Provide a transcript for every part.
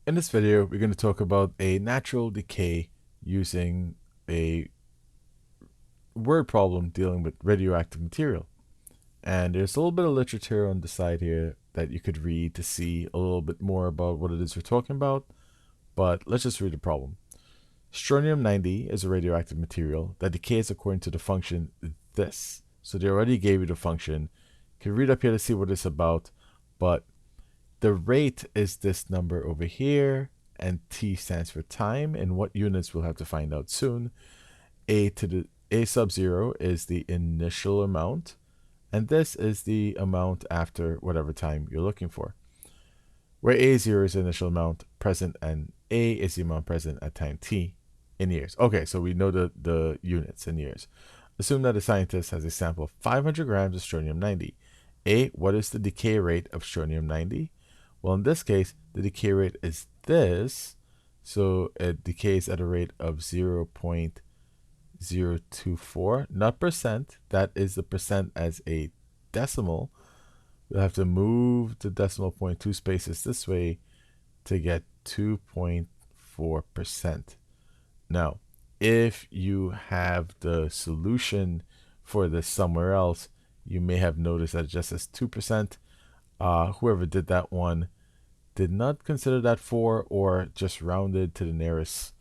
In this video, we're going to talk about a natural decay using a word problem dealing with radioactive material. And there's a little bit of literature on the side here that you could read to see a little bit more about what it is we're talking about. But let's just read the problem. Strontium-90 is a radioactive material that decays according to the function this. So they already gave you the function. You can read up here to see what it's about, but the rate is this number over here, and T stands for time. In what units we'll have to find out soon. A sub 0 is the initial amount, and this is the amount after whatever time you're looking for. Where A0 is the initial amount present, and A is the amount present at time T in years. Okay, so we know the units in years. Assume that a scientist has a sample of 500 grams of strontium-90. A, what is the decay rate of strontium-90? Well, in this case, the decay rate is this. So it decays at a rate of 0.024, not percent. That is the percent as a decimal. We'll have to move the decimal point 2 spaces this way to get 2.4%. Now, if you have the solution for this somewhere else, you may have noticed that it just says 2%. Whoever did that one did not consider that 4, or just rounded to the nearest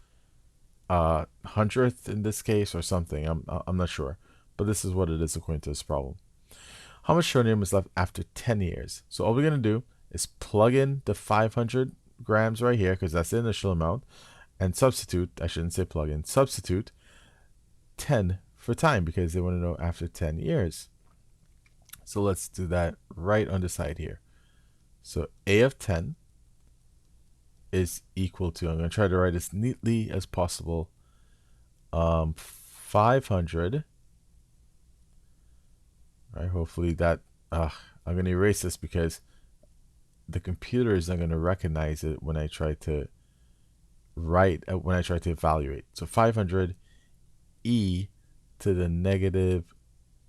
hundredth in this case, or something. I'm not sure, but this is what it is according to this problem. How much strontium is left after 10 years? So all we're going to do is plug in the 500 grams right here, because that's the initial amount, and substitute, I shouldn't say plug in, substitute 10 for time, because they want to know after 10 years. So let's do that right on the side here. So A of 10 is equal to, I'm going to try to write as neatly as possible, 500. All right, hopefully that, I'm going to erase this because the computer is not going to recognize it when I try to write, when I try to evaluate. So 500 e to the negative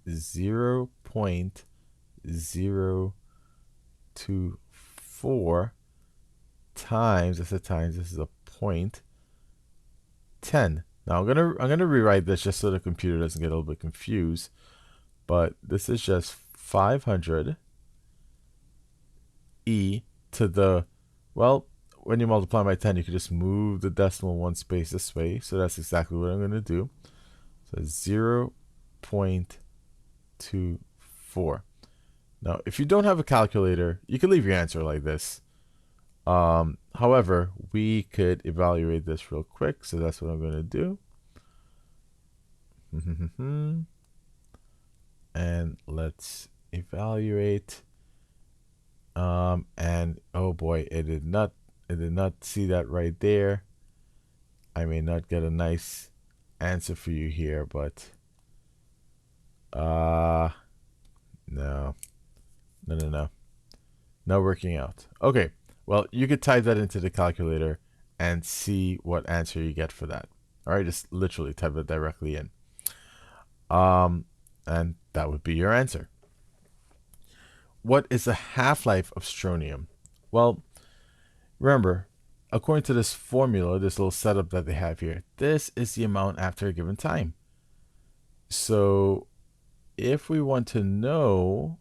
0.024 times, that's a times, this is a point, 10. Now I'm gonna rewrite this just so the computer doesn't get a little bit confused, but this is just 500 e to the, well, when you multiply by 10, you can just move the decimal one space this way. So that's exactly what I'm going to do. So 0.24. Now, if you don't have a calculator, you can leave your answer like this. However, we could evaluate this real quick. So that's what I'm going to do. And let's evaluate. And oh boy, it did not see that right there. I may not get a nice answer for you here, but no, not working out. Okay, well, you could type that into the calculator and see what answer you get for that. All right, just literally type it directly in, and that would be your answer. What is the half-life of strontium? Well, remember, according to this formula, this little setup that they have here, this is the amount after a given time. So if we want to know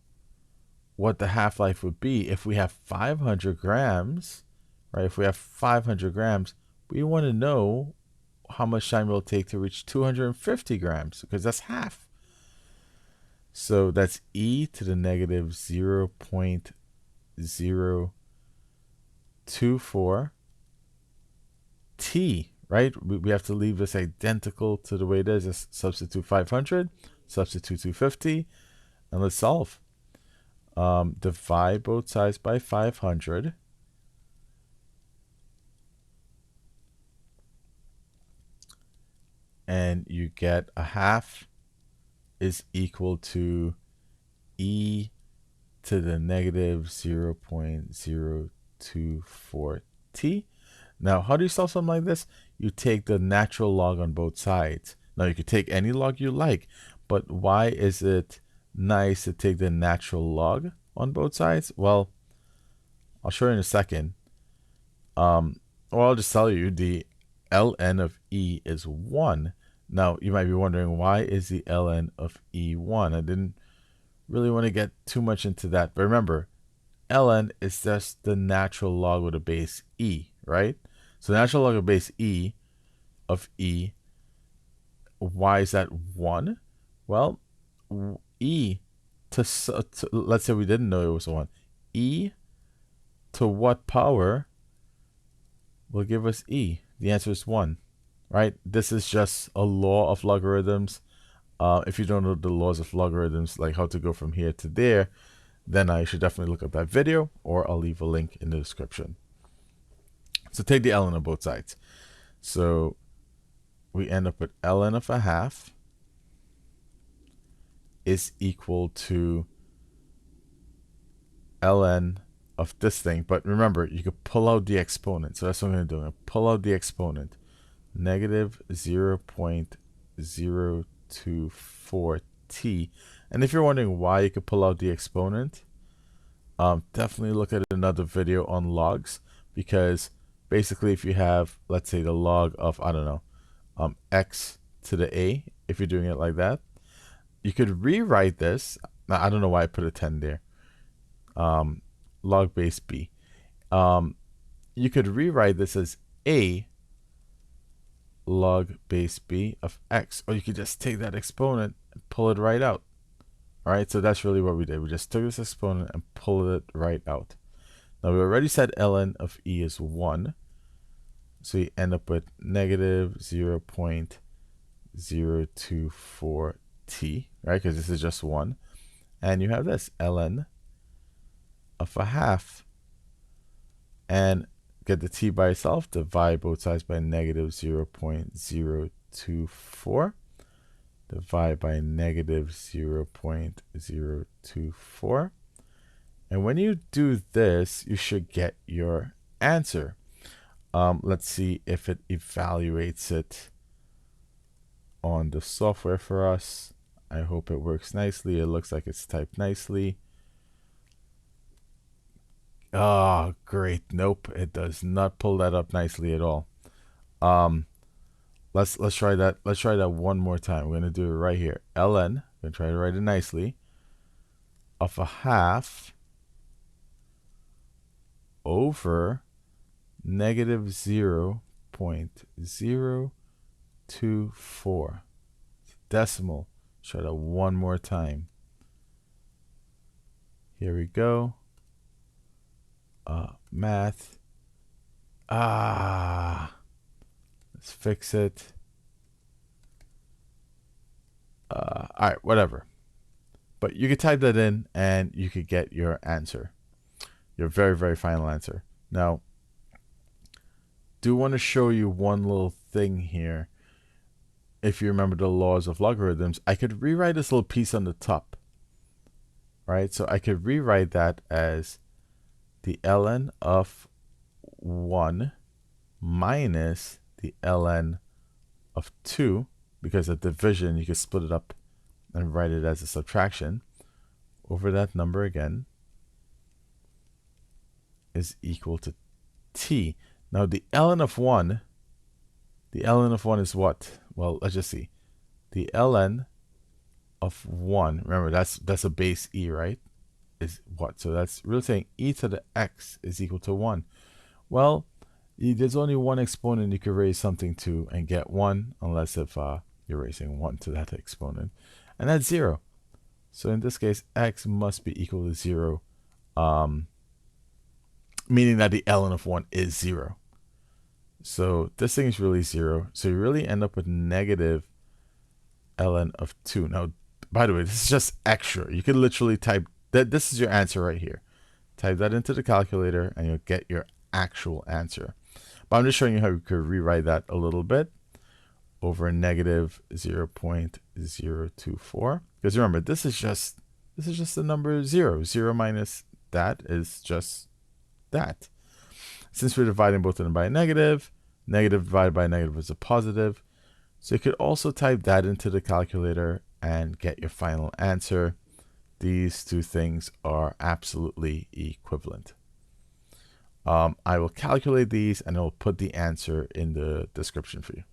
what the half-life would be, if we have 500 grams, right? If we have 500 grams, we want to know how much time it will take to reach 250 grams, because that's half. So that's e to the negative 0.024 t, right? We have to leave this identical to the way it is. Just substitute 500, substitute 250, and let's solve. Divide both sides by 500. And you get a half is equal to e to the negative 0.024 t. Now, how do you solve something like this? You take the natural log on both sides. Now, you could take any log you like, but why is it nice to take the natural log on both sides? Well, I'll show you in a second. Well, I'll just tell you the ln of E is 1. Now, you might be wondering, why is the ln of E 1? I didn't really want to get too much into that. But remember, ln is just the natural log of the base E, right? So natural log of base E of E, why is that 1? Well, E to let's say we didn't know it was 1. E to what power will give us E? The answer is 1, right? This is just a law of logarithms. If you don't know the laws of logarithms, like how to go from here to there, then I should definitely look up that video, or I'll leave a link in the description. So take the ln of both sides. So we end up with ln of a half is equal to ln of this thing. But remember, you could pull out the exponent. So that's what I'm going to do. I'm going to pull out the exponent. Negative 0.024t. And if you're wondering why you could pull out the exponent, definitely look at another video on logs, because basically if you have, let's say, the log of, I don't know, x to the a, if you're doing it like that, you could rewrite this. Now, I don't know why I put a 10 there. Log base b. You could rewrite this as a log base b of x, or you could just take that exponent and pull it right out. All right, so that's really what we did. We just took this exponent and pulled it right out. Now, we already said ln of E is 1. So you end up with negative 0.024t, right? Because this is just 1. And you have this, ln of a half. And get the t by itself, divide both sides by negative 0.024. Divide by negative 0.024. And when you do this, you should get your answer. Let's see if it evaluates it on the software for us. I hope it works nicely. It looks like it's typed nicely. Oh, great. Nope, it does not pull that up nicely at all. Let's try that. Let's try that one more time. We're gonna do it right here. ln, I'm gonna try to write it nicely, of a half over negative 0.024. Decimal. Try that one more time. Here we go. Math. Let's fix it. All right, whatever. But you could type that in and you could get your answer. Your very, very final answer. Now, do want to show you one little thing here. If you remember the laws of logarithms, I could rewrite this little piece on the top. Right? So I could rewrite that as the ln of 1 minus the ln of 2, because of division, you can split it up and write it as a subtraction, over that number again, is equal to t. Now the ln of 1, is what? Well, let's just see. The ln of 1, remember that's a base e, right? Is what? So that's really saying e to the x is equal to 1. Well, there's only one exponent you could raise something to and get 1, unless if you're raising 1 to that exponent, and that's 0. So in this case, x must be equal to 0, meaning that the ln of 1 is 0. So this thing is really 0. So you really end up with negative ln of 2. Now, by the way, this is just extra. You could literally type that. This is your answer right here. Type that into the calculator and you'll get your actual answer. But I'm just showing you how you could rewrite that a little bit over negative 0.024. Because remember, this is just the number 0. 0 minus that is just that. Since we're dividing both of them by a negative, negative divided by negative is a positive. So you could also type that into the calculator and get your final answer. These two things are absolutely equivalent. I will calculate these and I will put the answer in the description for you.